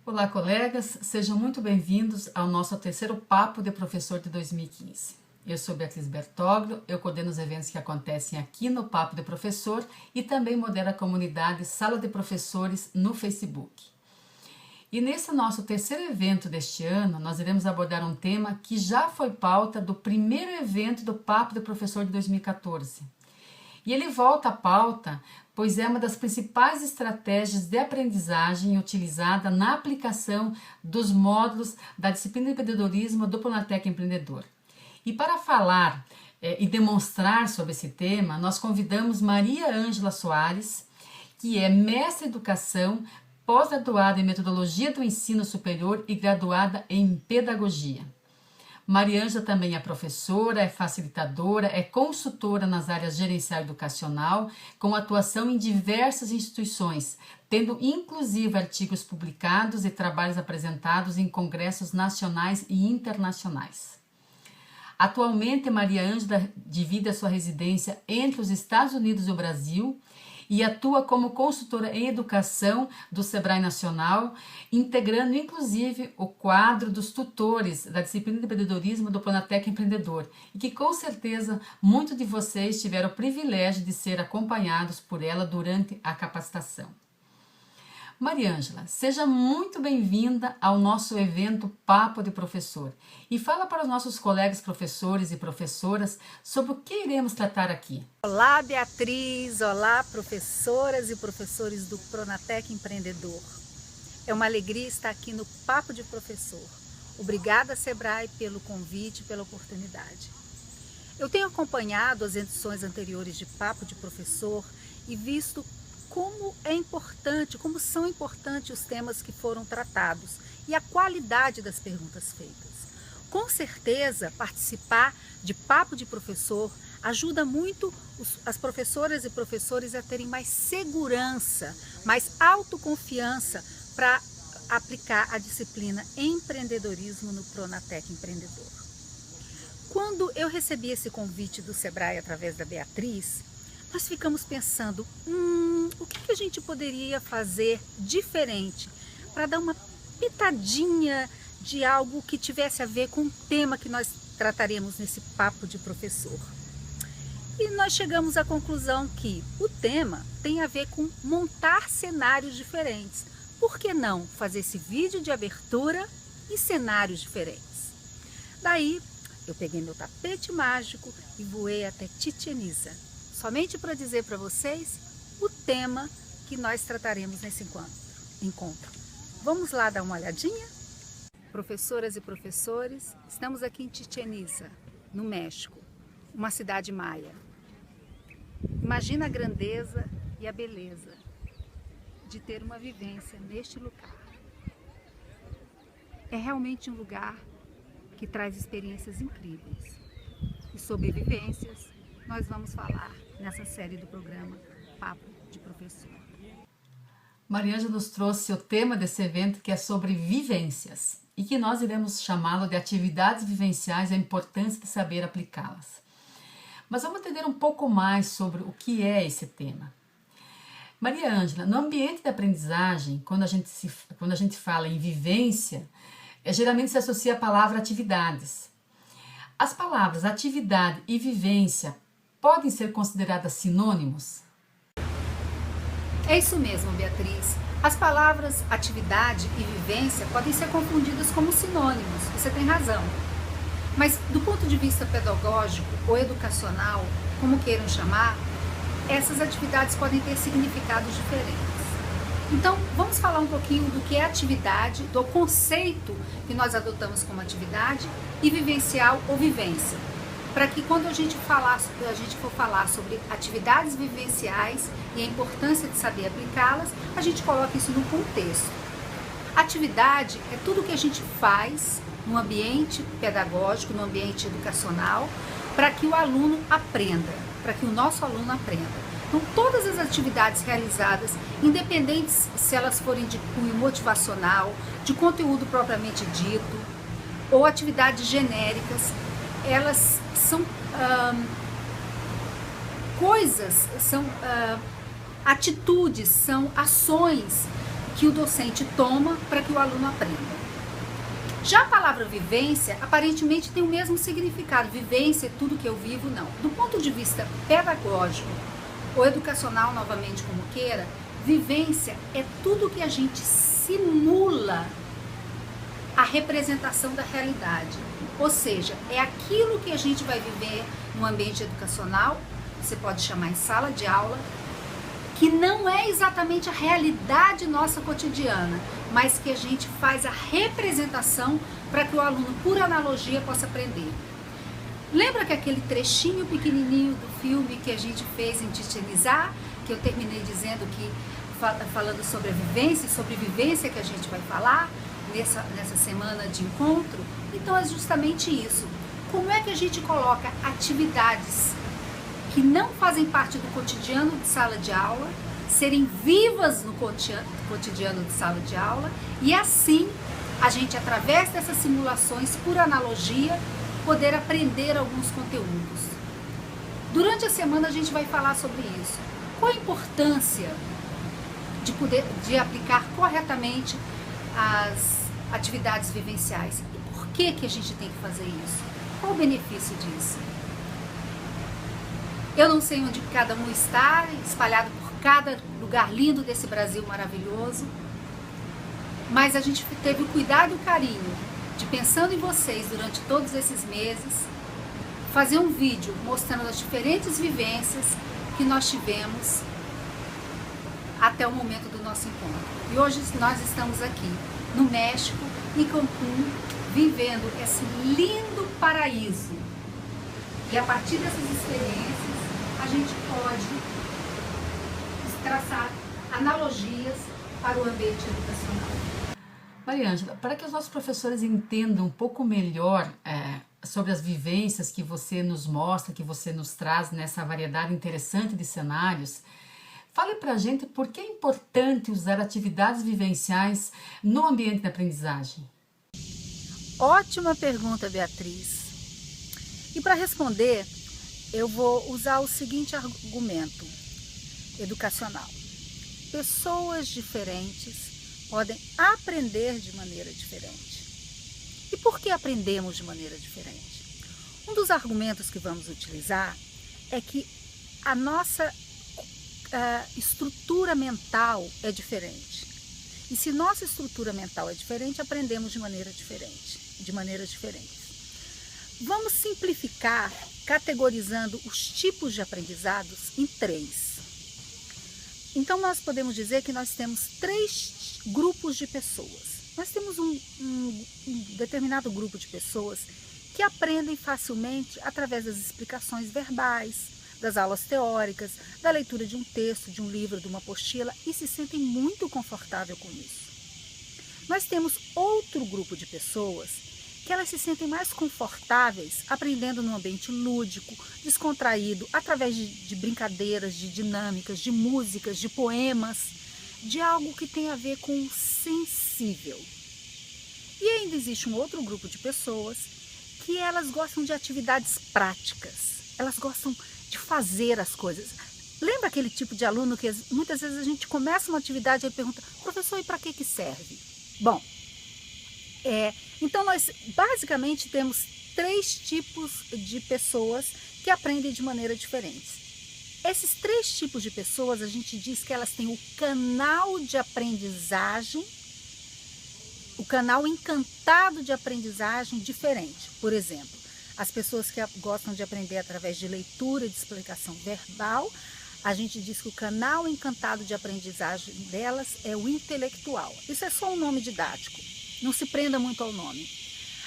Olá, colegas, sejam muito bem-vindos ao nosso terceiro Papo de Professor de 2015. Eu sou Beatriz Bertoglio, eu coordeno os eventos que acontecem aqui no Papo de Professor e também modero a comunidade Sala de Professores no Facebook. E nesse nosso terceiro evento deste ano, nós iremos abordar um tema que já foi pauta do primeiro evento do Papo de Professor de 2014. E ele volta à pauta, pois é uma das principais estratégias de aprendizagem utilizada na aplicação dos módulos da disciplina de empreendedorismo do Pronatec Empreendedor. E para falar e demonstrar sobre esse tema, nós convidamos Maria Ângela Soares, que é mestre em educação, pós-graduada em metodologia do ensino superior e graduada em pedagogia. Maria Ângela também é professora, é facilitadora, é consultora nas áreas gerencial e educacional, com atuação em diversas instituições, tendo inclusive artigos publicados e trabalhos apresentados em congressos nacionais e internacionais. Atualmente, Maria Ângela divide a sua residência entre os Estados Unidos e o Brasil e atua como consultora em educação do Sebrae Nacional, integrando inclusive o quadro dos tutores da disciplina de empreendedorismo do Pronatec Empreendedor, e que com certeza muitos de vocês tiveram o privilégio de ser acompanhados por ela durante a capacitação. Maria Ângela, seja muito bem-vinda ao nosso evento Papo de Professor e fala para os nossos colegas professores e professoras sobre o que iremos tratar aqui. Olá, Beatriz! Olá, professoras e professores do Pronatec Empreendedor. É uma alegria estar aqui no Papo de Professor. Obrigada, Sebrae, pelo convite e pela oportunidade. Eu tenho acompanhado as edições anteriores de Papo de Professor e visto como é importante, como são importantes os temas que foram tratados e a qualidade das perguntas feitas. Com certeza, participar de Papo de Professor ajuda muito as professoras e professores a terem mais segurança, mais autoconfiança para aplicar a disciplina empreendedorismo no Pronatec Empreendedor. Quando eu recebi esse convite do Sebrae através da Beatriz, nós ficamos pensando, o que a gente poderia fazer diferente para dar uma pitadinha de algo que tivesse a ver com o tema que nós trataremos nesse Papo de Professor. E nós chegamos à conclusão que o tema tem a ver com montar cenários diferentes. Por que não fazer esse vídeo de abertura em cenários diferentes? Daí, eu peguei meu tapete mágico e voei até Chichén Itzá, somente para dizer para vocês o tema que nós trataremos nesse encontro. Vamos lá dar uma olhadinha? Professoras e professores, estamos aqui em Chichén Itzá, no México, uma cidade maia. Imagina a grandeza e a beleza de ter uma vivência neste lugar. É realmente um lugar que traz experiências incríveis. E sobre vivências, nós vamos falar nessa série do programa Papo de Professor. Maria Ângela nos trouxe o tema desse evento, que é sobre vivências, e que nós iremos chamá-lo de atividades vivenciais e a importância de saber aplicá-las. Mas vamos entender um pouco mais sobre o que é esse tema. Maria Ângela, no ambiente de aprendizagem, quando a gente fala em vivência, geralmente se associa a palavra atividades. As palavras atividade e vivência podem ser consideradas sinônimos? É isso mesmo, Beatriz. As palavras atividade e vivência podem ser confundidas como sinônimos, você tem razão. Mas do ponto de vista pedagógico ou educacional, como queiram chamar, essas atividades podem ter significados diferentes. Então, vamos falar um pouquinho do que é atividade, do conceito que nós adotamos como atividade e vivencial ou vivência, para que quando a gente for falar sobre atividades vivenciais e a importância de saber aplicá-las, a gente coloca isso no contexto. Atividade é tudo que a gente faz no ambiente pedagógico, no ambiente educacional, para que o aluno aprenda, para que o nosso aluno aprenda. Então, todas as atividades realizadas, independentes se elas forem de cunho motivacional, de conteúdo propriamente dito, ou atividades genéricas, elas são atitudes, são ações que o docente toma para que o aluno aprenda. Já a palavra vivência, aparentemente tem o mesmo significado. Vivência é tudo que eu vivo, não. Do ponto de vista pedagógico ou educacional, novamente como queira, vivência é tudo que a gente simula a representação da realidade. Ou seja, é aquilo que a gente vai viver no ambiente educacional, você pode chamar em sala de aula, que não é exatamente a realidade nossa cotidiana, mas que a gente faz a representação para que o aluno, por analogia, possa aprender. Lembra que aquele trechinho pequenininho do filme que a gente fez intitulizar, que eu terminei dizendo que, falando sobre a vivência, sobre vivência que a gente vai falar nessa semana de encontro? Então é justamente isso. Como é que a gente coloca atividades que não fazem parte do cotidiano de sala de aula, serem vivas no cotidiano de sala de aula, e assim a gente, através dessas simulações, por analogia, poder aprender alguns conteúdos. Durante a semana a gente vai falar sobre isso. Qual a importância de aplicar corretamente as atividades vivenciais? E por que a gente tem que fazer isso? Qual o benefício disso? Eu não sei onde cada um está, espalhado por cada lugar lindo desse Brasil maravilhoso, mas a gente teve o cuidado e o carinho de, pensando em vocês durante todos esses meses, fazer um vídeo mostrando as diferentes vivências que nós tivemos até o momento do nosso encontro. E hoje nós estamos aqui no México, em Cancún, vivendo esse lindo paraíso. E a partir dessas experiências, a gente pode traçar analogias para o ambiente educacional. Mariângela, para que os nossos professores entendam um pouco melhor sobre as vivências que você nos mostra, que você nos traz nessa variedade interessante de cenários, fale para a gente por que é importante usar atividades vivenciais no ambiente de aprendizagem. Ótima pergunta, Beatriz. E para responder, eu vou usar o seguinte argumento educacional. Pessoas diferentes podem aprender de maneira diferente. E por que aprendemos de maneira diferente? Um dos argumentos que vamos utilizar é que a nossa estrutura mental é diferente. E se nossa estrutura mental é diferente, aprendemos de maneiras diferentes. Vamos simplificar, categorizando os tipos de aprendizados em 3. Então, nós podemos dizer que nós temos 3 grupos de pessoas. Nós temos um determinado grupo de pessoas que aprendem facilmente através das explicações verbais, das aulas teóricas, da leitura de um texto, de um livro, de uma apostila, e se sentem muito confortáveis com isso. Nós temos outro grupo de pessoas que elas se sentem mais confortáveis aprendendo num ambiente lúdico, descontraído, através de brincadeiras, de dinâmicas, de músicas, de poemas, de algo que tem a ver com o sensível. E ainda existe um outro grupo de pessoas que elas gostam de atividades práticas, elas gostam de fazer as coisas. Lembra aquele tipo de aluno que muitas vezes a gente começa uma atividade e pergunta: professor, e para que serve? Bom, então nós basicamente temos 3 tipos de pessoas que aprendem de maneira diferente. Esses 3 tipos de pessoas, a gente diz que elas têm o canal de aprendizagem, o canal encantado de aprendizagem diferente. Por exemplo, as pessoas que gostam de aprender através de leitura e de explicação verbal, a gente diz que o canal encantado de aprendizagem delas é o intelectual. Isso é só um nome didático, não se prenda muito ao nome.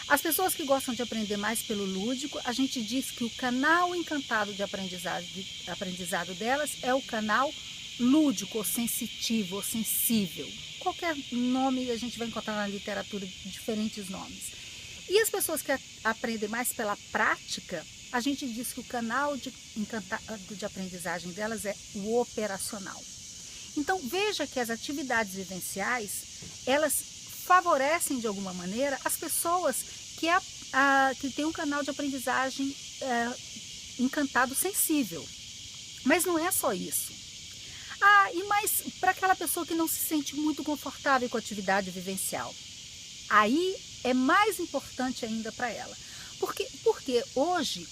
As pessoas que gostam de aprender mais pelo lúdico, a gente diz que o canal encantado de aprendizado delas é o canal lúdico, ou sensitivo, ou sensível. Qualquer nome a gente vai encontrar na literatura diferentes nomes. E as pessoas que aprendem mais pela prática, a gente diz que o canal encantado de aprendizagem delas é o operacional. Então veja que as atividades vivenciais, elas favorecem de alguma maneira as pessoas que têm um canal de aprendizagem encantado sensível. Mas não é só isso. E mais para aquela pessoa que não se sente muito confortável com a atividade vivencial. Aí é mais importante ainda para ela. Porque hoje,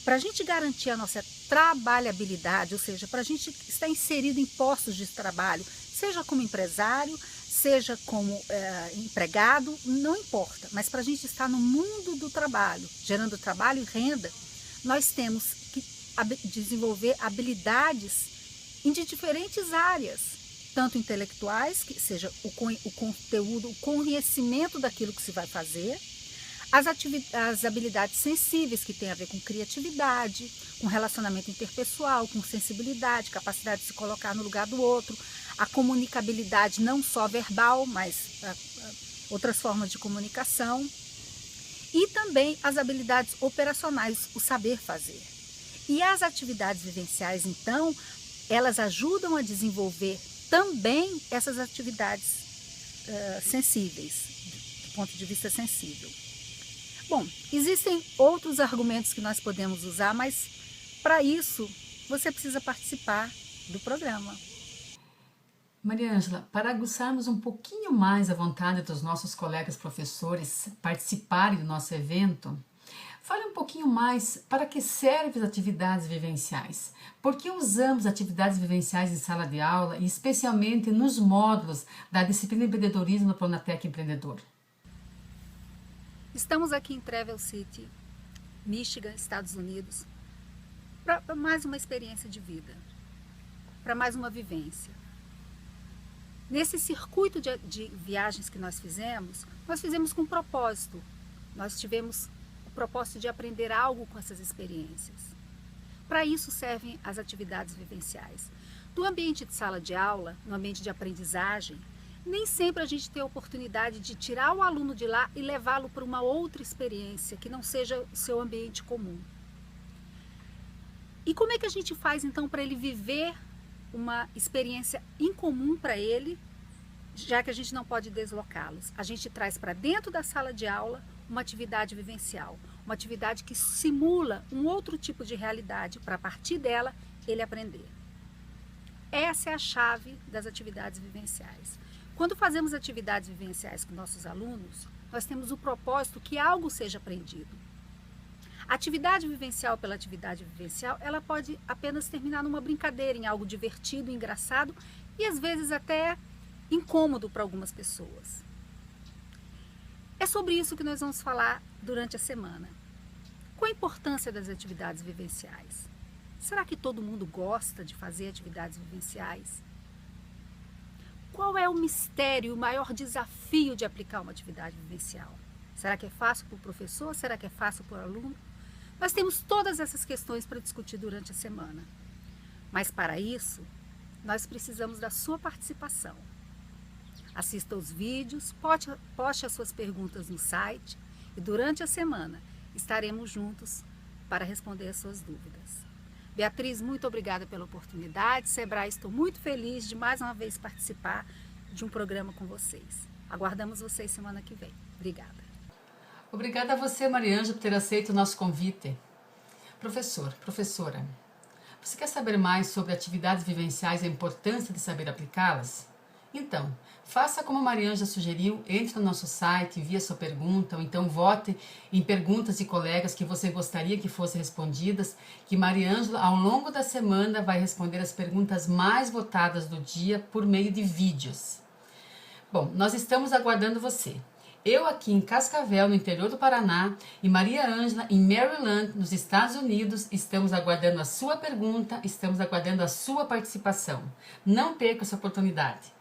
para a gente garantir a nossa trabalhabilidade, ou seja, para a gente estar inserido em postos de trabalho, seja como empresário, seja como empregado, não importa, mas para a gente estar no mundo do trabalho, gerando trabalho e renda, nós temos que desenvolver habilidades de diferentes áreas, tanto intelectuais, que seja o conteúdo, o conhecimento daquilo que se vai fazer, as habilidades sensíveis, que tem a ver com criatividade, com relacionamento interpessoal, com sensibilidade, capacidade de se colocar no lugar do outro, a comunicabilidade não só verbal, mas outras formas de comunicação, e também as habilidades operacionais, o saber fazer. E as atividades vivenciais, então, elas ajudam a desenvolver também essas atividades sensíveis, do ponto de vista sensível. Bom, existem outros argumentos que nós podemos usar, mas para isso você precisa participar do programa. Maria Ângela, para aguçarmos um pouquinho mais a vontade dos nossos colegas professores participarem do nosso evento, fale um pouquinho mais para que servem as atividades vivenciais. Por que usamos atividades vivenciais em sala de aula e especialmente nos módulos da disciplina empreendedorismo no Pronatec Empreendedor? Estamos aqui em Traverse City, Michigan, Estados Unidos, para mais uma experiência de vida, para mais uma vivência. Nesse circuito de viagens que nós fizemos com um propósito. Nós tivemos o propósito de aprender algo com essas experiências. Para isso servem as atividades vivenciais. No ambiente de sala de aula, no ambiente de aprendizagem, nem sempre a gente tem a oportunidade de tirar o aluno de lá e levá-lo para uma outra experiência que não seja o seu ambiente comum. E como é que a gente faz então para ele viver uma experiência incomum para ele, já que a gente não pode deslocá-los? A gente traz para dentro da sala de aula uma atividade vivencial, uma atividade que simula um outro tipo de realidade para, a partir dela, ele aprender. Essa é a chave das atividades vivenciais. Quando fazemos atividades vivenciais com nossos alunos, nós temos o propósito que algo seja aprendido. A atividade vivencial pela atividade vivencial, ela pode apenas terminar numa brincadeira, em algo divertido, engraçado e às vezes até incômodo para algumas pessoas. É sobre isso que nós vamos falar durante a semana. Qual a importância das atividades vivenciais? Será que todo mundo gosta de fazer atividades vivenciais? Qual é o mistério, o maior desafio de aplicar uma atividade vivencial? Será que é fácil para o professor? Será que é fácil para o aluno? Nós temos todas essas questões para discutir durante a semana. Mas para isso, nós precisamos da sua participação. Assista os vídeos, poste as suas perguntas no site e durante a semana estaremos juntos para responder as suas dúvidas. Beatriz, muito obrigada pela oportunidade. Sebrae, estou muito feliz de mais uma vez participar de um programa com vocês. Aguardamos vocês semana que vem. Obrigada. Obrigada a você, Maria Ângela, por ter aceito o nosso convite. Professor, professora, você quer saber mais sobre atividades vivenciais e a importância de saber aplicá-las? Então, faça como a Maria Ângela sugeriu, entre no nosso site, envie a sua pergunta, ou então vote em perguntas de colegas que você gostaria que fossem respondidas, que Maria Ângela, ao longo da semana, vai responder as perguntas mais votadas do dia por meio de vídeos. Bom, nós estamos aguardando você. Eu aqui em Cascavel, no interior do Paraná, e Maria Ângela em Maryland, nos Estados Unidos, estamos aguardando a sua pergunta, estamos aguardando a sua participação. Não perca essa oportunidade.